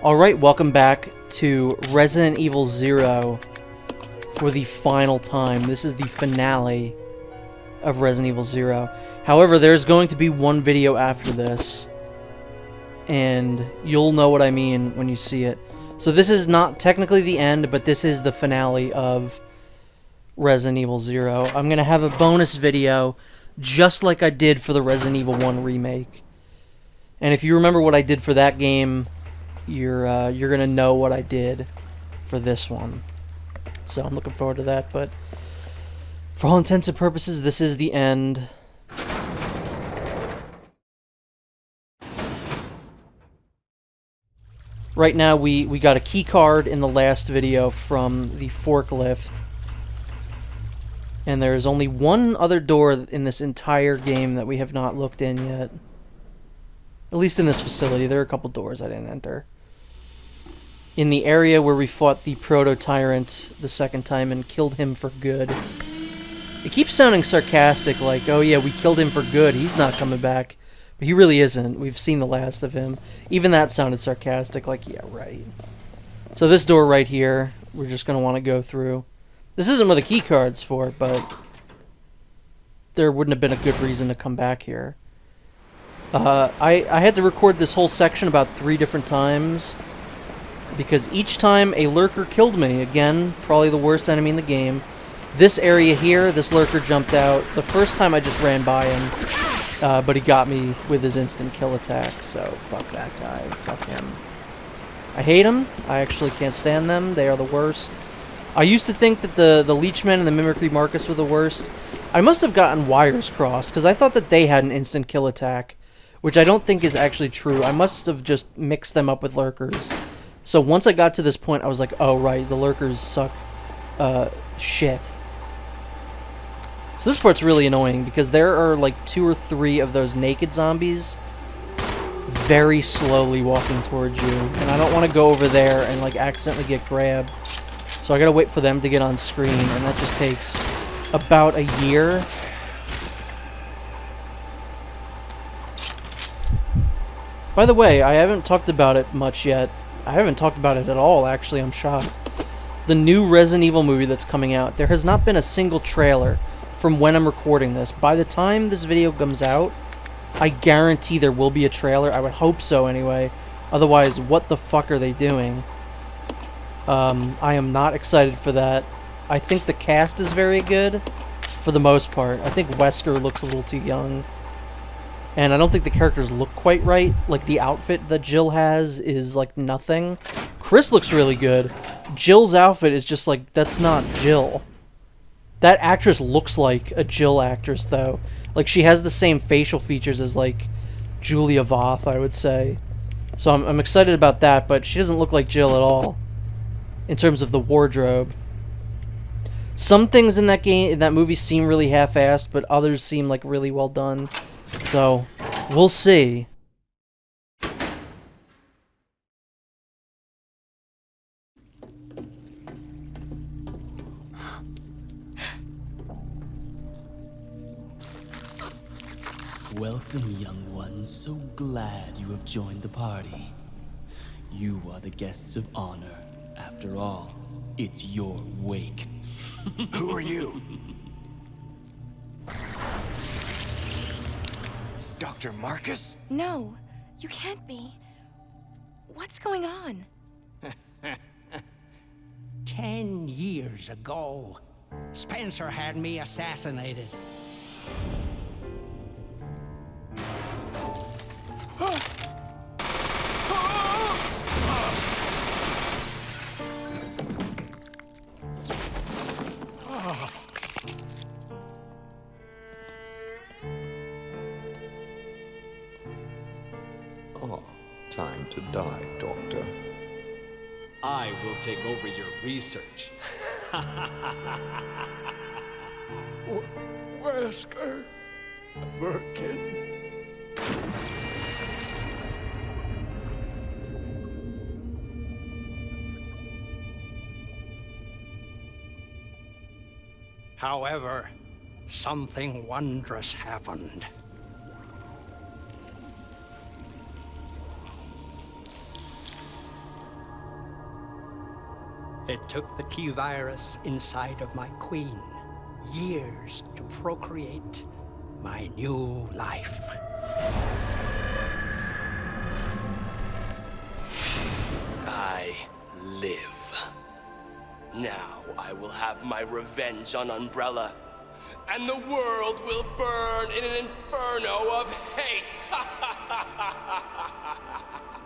Alright, welcome back to Resident Evil 0 for the final time. This is the finale of Resident Evil 0. However, there's going to be one video after this, and you'll know what I mean when you see it. So this is not technically the end, but this is the finale of Resident Evil 0. I'm going to have a bonus video just like I did for the Resident Evil 1 remake. And if you remember what I did for that game, you're gonna know what I did for this one. So I'm looking forward to that, but for all intents and purposes, this is the end. Right now, we got a key card in the last video from the forklift. And there's only one other door in this entire game that we have not looked in yet. At least in this facility, there are a couple doors I didn't enter. In the area where we fought the proto-tyrant the second time and killed him for good. It keeps sounding sarcastic, like, oh yeah, we killed him for good, he's not coming back. But he really isn't. We've seen the last of him. Even that sounded sarcastic, like, yeah, right. So this door right here, we're just going to want to go through. This isn't what the key card's for, but there wouldn't have been a good reason to come back here. I had to record this whole section about 3 different times, because each time a lurker killed me. Again, probably the worst enemy in the game. This area here, this lurker jumped out. The first time I just ran by him, but he got me with his instant kill attack, so fuck that guy, fuck him. I hate him, I actually can't stand them, they are the worst. I used to think that the Leechmen and the Mimicry Marcus were the worst. I must have gotten wires crossed, because I thought that they had an instant kill attack, which I don't think is actually true. I must have just mixed them up with lurkers. So once I got to this point, I was like, oh, right, the lurkers suck shit. So this part's really annoying, because there are like 2 or 3 of those naked zombies very slowly walking towards you. And I don't want to go over there and like accidentally get grabbed. So I gotta wait for them to get on screen, and that just takes about a year. By the way, I haven't talked about it much yet. I haven't talked about it at all, actually. I'm shocked. The new Resident Evil movie that's coming out, there has not been a single trailer from when I'm recording this. By the time this video comes out, I guarantee there will be a trailer. I would hope so, anyway. Otherwise, what the fuck are they doing? I am not excited for that. I think the cast is very good, for the most part. I think Wesker looks a little too young. And I don't think the characters look quite right. Like, the outfit that Jill has is, like, nothing. Chris looks really good. Jill's outfit is just, like, that's not Jill. That actress looks like a Jill actress, though. Like, she has the same facial features as, like, Julia Voth, I would say. So I'm excited about that, but she doesn't look like Jill at all, in terms of the wardrobe. Some things in that movie seem really half-assed, but others seem, like, really well done. So, we'll see. Welcome, young one. So glad you have joined the party. You are the guests of honor. After all, it's your wake. Who are you? Dr. Marcus? No, you can't be. What's going on? 10 years ago, Spencer had me assassinated. Oh, time to die, Doctor. I will take over your research. Wesker. Birkin. However, something wondrous happened. It took the T-virus inside of my queen years to procreate my new life. I live. Now I will have my revenge on Umbrella, and the world will burn in an inferno of hate.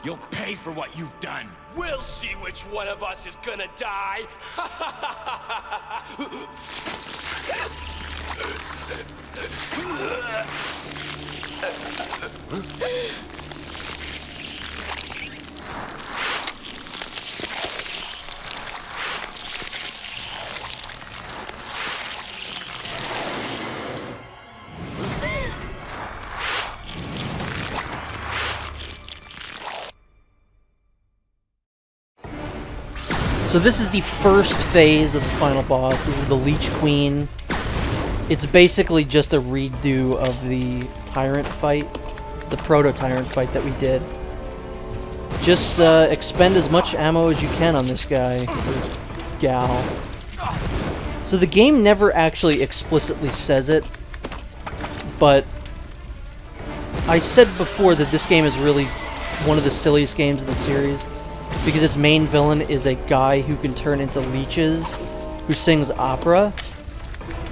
You'll pay for what you've done. We'll see which one of us is gonna die. So this is the first phase of the final boss. This is the Leech Queen. It's basically just a redo of the Tyrant fight, the Proto-Tyrant fight that we did. Just expend as much ammo as you can on this guy, or gal. So the game never actually explicitly says it, but I said before that this game is really one of the silliest games in the series, because its main villain is a guy who can turn into leeches, who sings opera.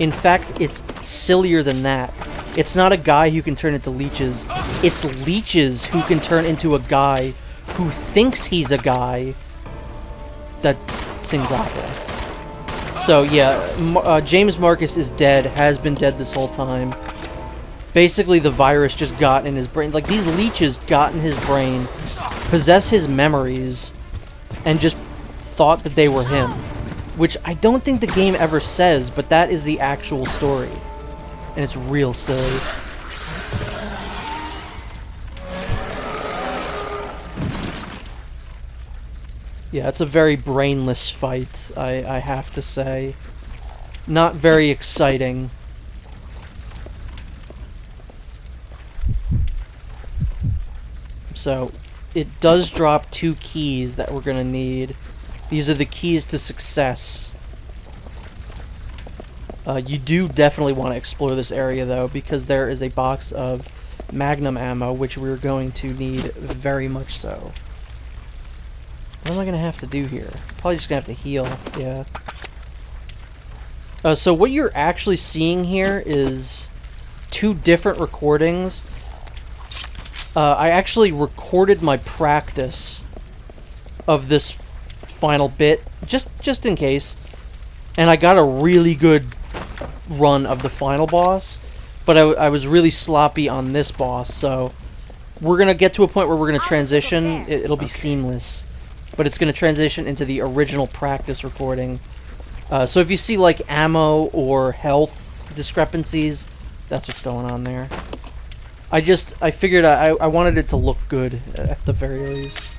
In fact, it's sillier than that. It's not a guy who can turn into leeches, it's leeches who can turn into a guy who thinks he's a guy that sings opera. So yeah, James Marcus is dead, has been dead this whole time. Basically, the virus just got in his brain. Like, these leeches got in his brain, possess his memories, and just thought that they were him. Which I don't think the game ever says, but that is the actual story. And it's real silly. Yeah, it's a very brainless fight, I have to say. Not very exciting. So, it does drop 2 keys that we're gonna need. These are the keys to success. You do definitely want to explore this area, though, because there is a box of Magnum ammo, which we're going to need very much so. What am I gonna have to do here? Probably just gonna have to heal, yeah. So what you're actually seeing here is 2 different recordings. I actually recorded my practice of this final bit, just in case, and I got a really good run of the final boss, but I was really sloppy on this boss, so we're gonna get to a point where we're gonna transition. It'll be seamless, but it's gonna transition into the original practice recording. So if you see like ammo or health discrepancies, that's what's going on there. I figured I wanted it to look good at the very least.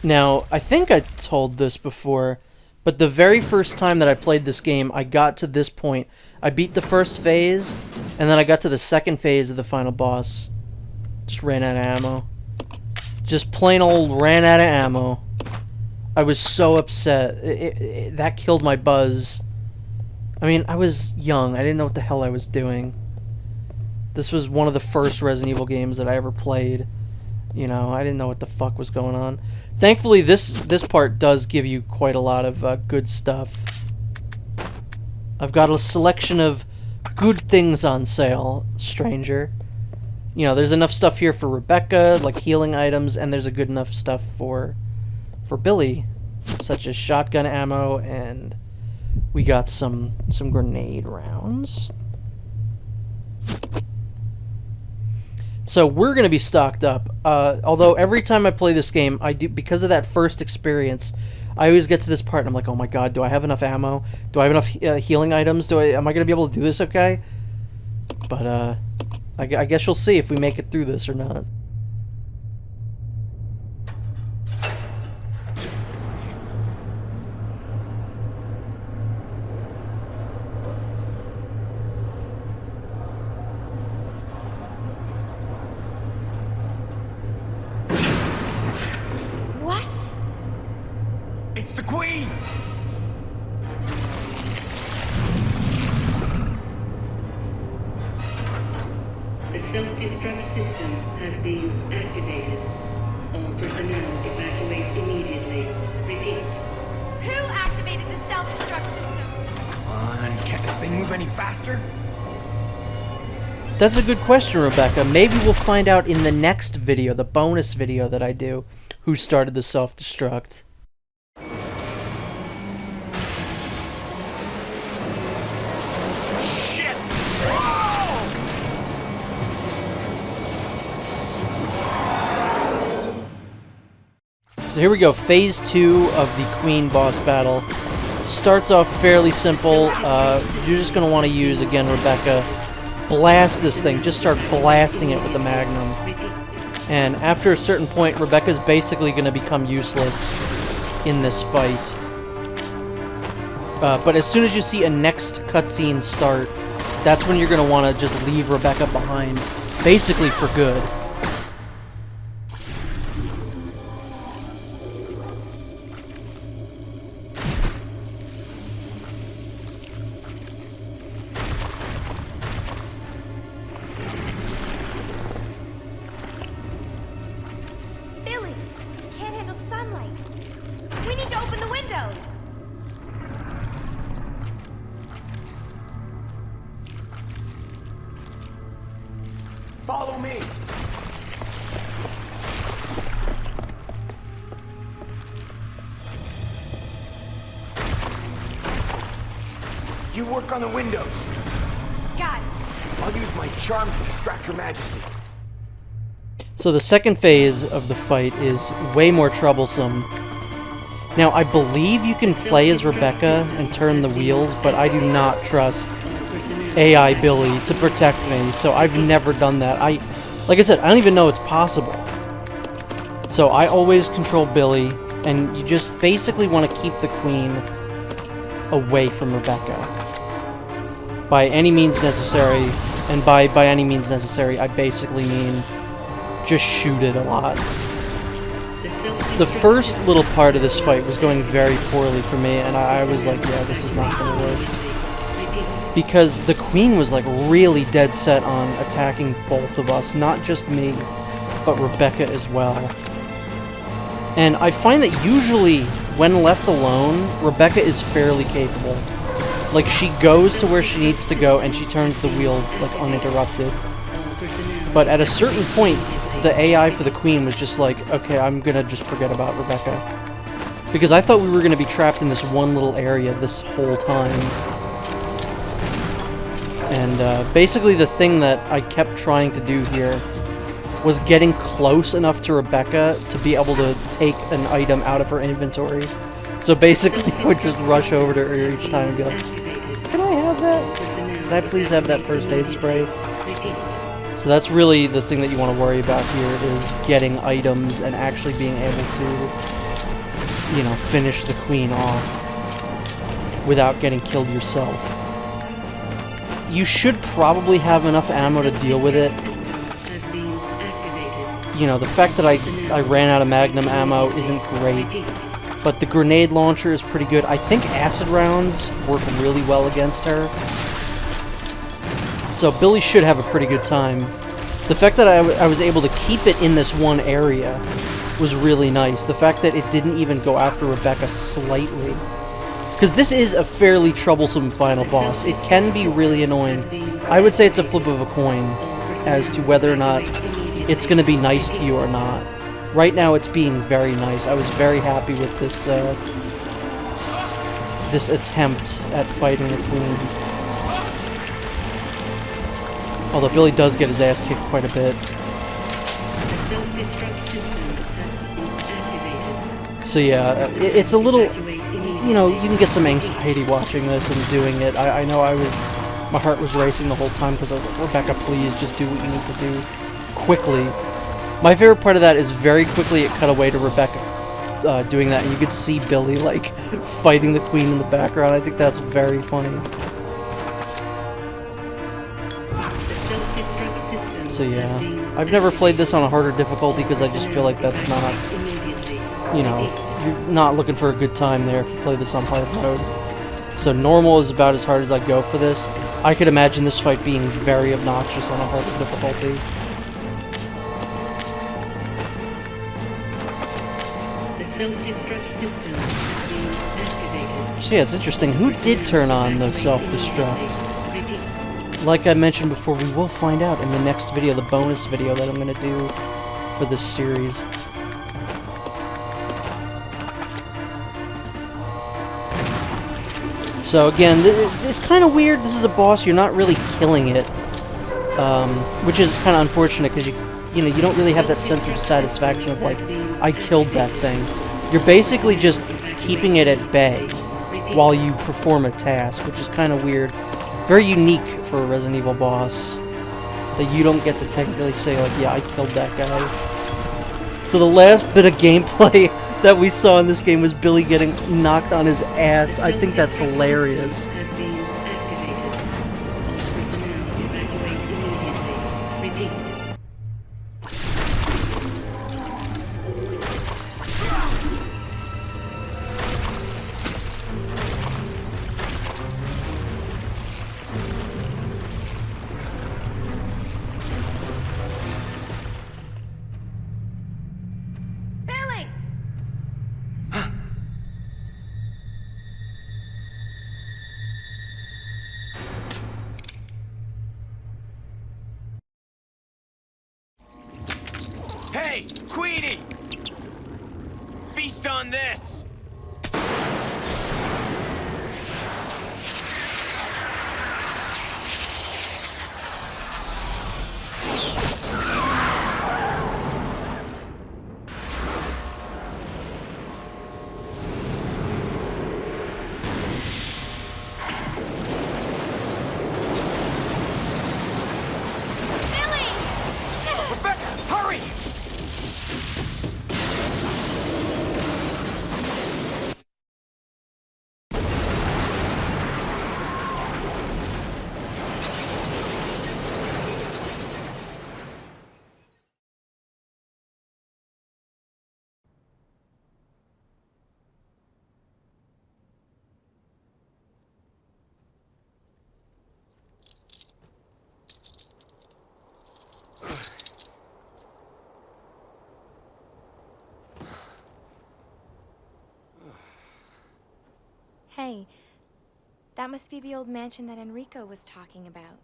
Now, I think I told this before, but the very first time that I played this game, I got to this point. I beat the first phase, and then I got to the second phase of the final boss. Just ran out of ammo. Just plain old ran out of ammo. I was so upset. That killed my buzz. I mean, I was young. I didn't know what the hell I was doing. This was one of the first Resident Evil games that I ever played. You know, I didn't know what the fuck was going on. Thankfully, this part does give you quite a lot of good stuff. I've got a selection of good things on sale, stranger. You know, there's enough stuff here for Rebecca, like healing items, and there's a good enough stuff for Billy, such as shotgun ammo, and we got some grenade rounds. So we're going to be stocked up. Although every time I play this game, I do, because of that first experience, I always get to this part and I'm like, oh my god, do I have enough ammo? Do I have enough healing items? Am I going to be able to do this okay? But I guess you'll see if we make it through this or not. It's the Queen! The self-destruct system has been activated. All personnel evacuate immediately. Repeat. Who activated the self-destruct system? Come on, can't this thing move any faster? That's a good question, Rebecca. Maybe we'll find out in the next video, the bonus video that I do, who started the self-destruct. Shit! So here we go, phase 2 of the Queen boss battle. Starts off fairly simple. You're just going to want to use, again, Rebecca, blast this thing. Just start blasting it with the Magnum. And after a certain point, Rebecca's basically going to become useless in this fight. But as soon as you see a next cutscene start, that's when you're going to want to just leave Rebecca behind, basically for good. Billy, can't handle sunlight. We need to open the windows. Follow me! You work on the windows. Got it. I'll use my charm to distract Her Majesty. So the second phase of the fight is way more troublesome. Now, I believe you can play as Rebecca and turn the wheels, but I do not trust AI Billy to protect me, so I've never done that. Like I said, I don't even know it's possible. So I always control Billy, and you just basically want to keep the Queen away from Rebecca. By any means necessary, and by any means necessary, I basically mean just shoot it a lot. The first little part of this fight was going very poorly for me, and I was like, yeah, this is not going to work. Because the Queen was like really dead set on attacking both of us, not just me, but Rebecca as well. And I find that usually, when left alone, Rebecca is fairly capable. Like, she goes to where she needs to go, and she turns the wheel, like, uninterrupted. But at a certain point, the AI for the Queen was just like, okay, I'm gonna just forget about Rebecca. Because I thought we were gonna be trapped in this one little area this whole time. And basically the thing that I kept trying to do here was getting close enough to Rebecca to be able to take an item out of her inventory. So basically I would just rush over to her each time and be like, can I have that? Can I please have that first aid spray? So that's really the thing that you want to worry about here, is getting items and actually being able to, you know, finish the Queen off without getting killed yourself. You should probably have enough ammo to deal with it. You know, the fact that I ran out of Magnum ammo isn't great, but the grenade launcher is pretty good. I think acid rounds work really well against her. So Billy should have a pretty good time. The fact that I was able to keep it in this one area was really nice. The fact that it didn't even go after Rebecca slightly. Because this is a fairly troublesome final boss. It can be really annoying. I would say it's a flip of a coin as to whether or not it's going to be nice to you or not. Right now it's being very nice. I was very happy with this this attempt at fighting the Queen. Although Billy does get his ass kicked quite a bit. So yeah, it's a little, you know, you can get some anxiety watching this and doing it. I know my heart was racing the whole time because I was like, Rebecca, please, just do what you need to do quickly. My favorite part of that is very quickly it cut away to Rebecca doing that, and you could see Billy, like, fighting the Queen in the background. I think that's very funny. So yeah, I've never played this on a harder difficulty because I just feel like that's not, you know, you're not looking for a good time there if you play this on pilot mode. So normal is about as hard as I go for this. I could imagine this fight being very obnoxious on a harder difficulty. The self-destruct system is activated. So yeah, it's interesting. Who did turn on the self-destruct? Repeat. Like I mentioned before, we will find out in the next video, the bonus video that I'm going to do for this series. So again, it's kind of weird. This is a boss. You're not really killing it, which is kind of unfortunate because you don't really have that sense of satisfaction of like, I killed that thing. You're basically just keeping it at bay while you perform a task, which is kind of weird. Very unique for a Resident Evil boss that you don't get to technically say like, yeah, I killed that guy. So the last bit of gameplay that we saw in this game was Billy getting knocked on his ass. I think that's hilarious. Has been activated. All personnel evacuate immediately. Repeat. Billy! Hey, Queenie! Feast on this! Rebecca, hurry! Hey, that must be the old mansion that Enrico was talking about.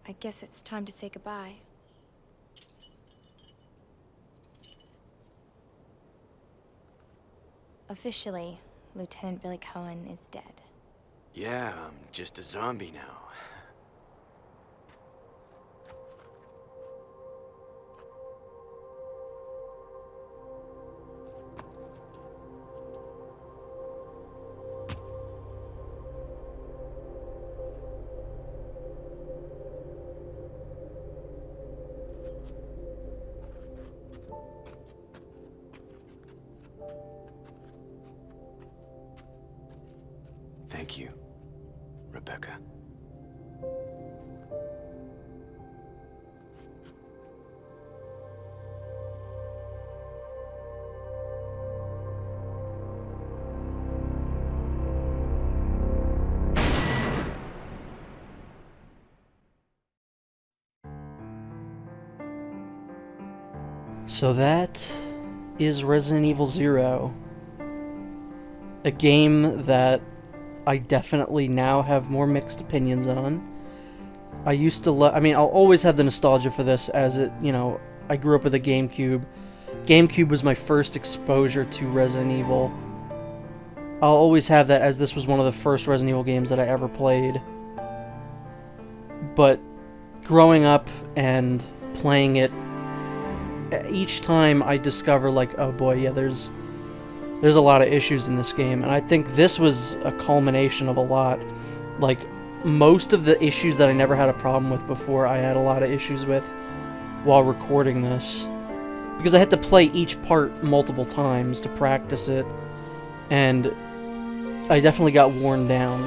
I guess it's time to say goodbye. Officially, Lieutenant Billy Cohen is dead. Yeah, I'm just a zombie now. Thank you, Rebecca. So that is Resident Evil 0. A game that I definitely now have more mixed opinions on. I used to I mean, I'll always have the nostalgia for this as it, I grew up with a GameCube. GameCube was my first exposure to Resident Evil. I'll always have that as this was one of the first Resident Evil games that I ever played. But growing up and playing it, each time I discover like, oh boy, yeah, there's a lot of issues in this game, and I think this was a culmination of a lot. Like, most of the issues that I never had a problem with before, I had a lot of issues with while recording this. because I had to play each part multiple times to practice it, and I definitely got worn down.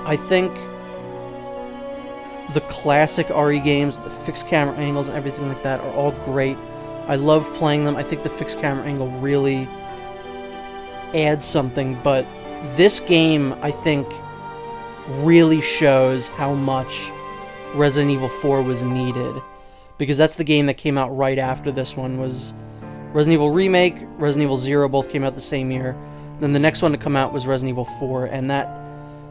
I think the classic RE games, the fixed camera angles and everything like that, are all great. I love playing them. I think the fixed camera angle really adds something, but this game, I think, really shows how much Resident Evil 4 was needed, because that's the game that came out right after this one. Was Resident Evil Remake, Resident Evil 0 both came out the same year. Then the next one to come out was Resident Evil 4, and that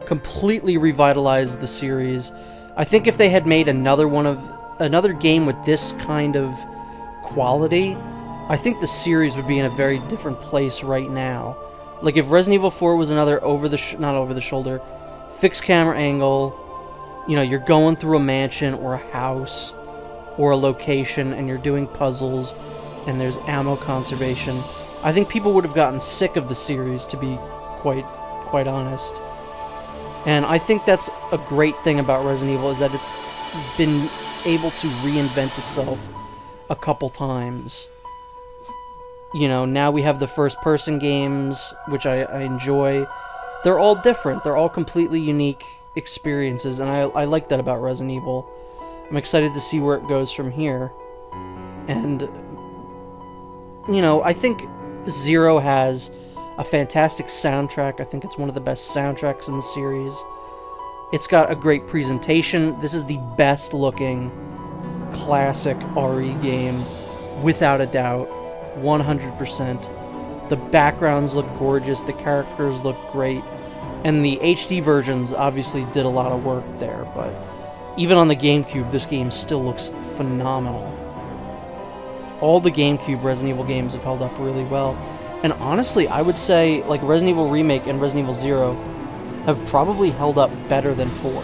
completely revitalized the series. I think if they had made another game with this kind of quality, I think the series would be in a very different place right now. Like if Resident Evil 4 was another not over the shoulder, fixed camera angle, you know, you're going through a mansion or a house or a location and you're doing puzzles and there's ammo conservation, I think people would have gotten sick of the series, to be quite honest. And I think that's a great thing about Resident Evil, is that it's been able to reinvent itself a couple times. You know, now we have the first-person games, which I enjoy. They're all different. They're all completely unique experiences, and I like that about Resident Evil. I'm excited to see where it goes from here. And, you know, I think Zero has a fantastic soundtrack. I think it's one of the best soundtracks in the series. It's got a great presentation. This is the best looking classic RE game, without a doubt, 100%. The backgrounds look gorgeous, the characters look great, and the HD versions obviously did a lot of work there, but even on the GameCube, this game still looks phenomenal. All the GameCube Resident Evil games have held up really well. And honestly, I would say, like, Resident Evil Remake and Resident Evil 0 have probably held up better than 4.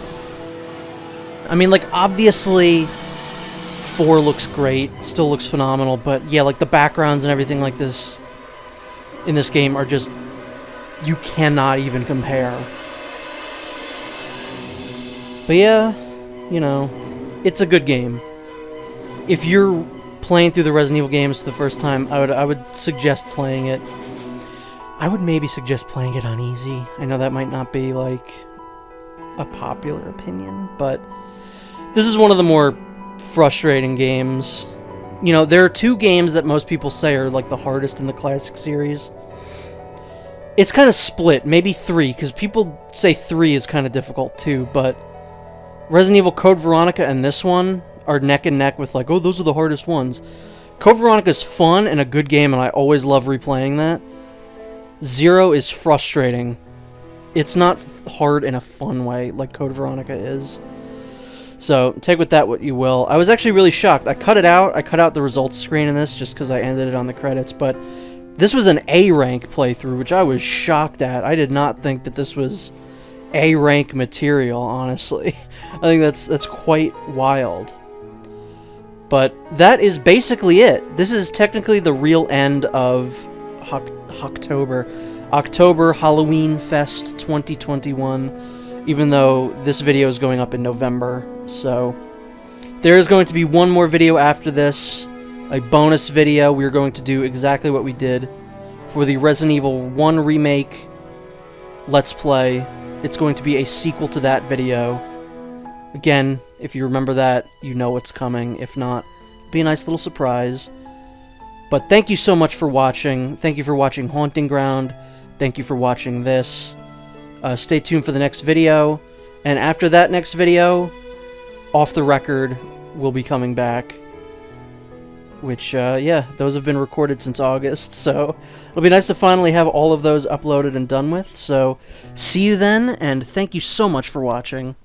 I mean, like, obviously, 4 looks great, still looks phenomenal, but yeah, like, the backgrounds and everything like this in this game are just, you cannot even compare. But yeah, you know, it's a good game. If you're playing through the Resident Evil games for the first time, I would suggest playing it. I would maybe suggest playing it on easy. I know that might not be, like, a popular opinion, but this is one of the more frustrating games. You know, there are 2 games that most people say are, like, the hardest in the classic series. It's kind of split, maybe 3, because people say 3 is kind of difficult too, but Resident Evil Code Veronica and this one are neck and neck with, like, oh, those are the hardest ones. Code Veronica is fun and a good game, and I always love replaying that. 0 is frustrating. It's not hard in a fun way like Code Veronica is. So, take with that what you will. I was actually really shocked. I cut it out. I cut out the results screen in this just because I ended it on the credits, but this was an A rank playthrough, which I was shocked at. I did not think that this was A rank material, honestly. I think that's quite wild. But that is basically it. This is technically the real end of October Halloween Fest 2021, even though this video is going up in November. So there is going to be one more video after this, a bonus video. We're going to do exactly what we did for the Resident Evil 1 Remake Let's Play. It's going to be a sequel to that video. Again, if you remember that, you know what's coming. If not, it'll be a nice little surprise. But thank you so much for watching. Thank you for watching Haunting Ground. Thank you for watching this. Stay tuned for the next video. And after that next video, Off the Record will be coming back. Which, yeah, those have been recorded since August. So it'll be nice to finally have all of those uploaded and done with. So see you then, and thank you so much for watching.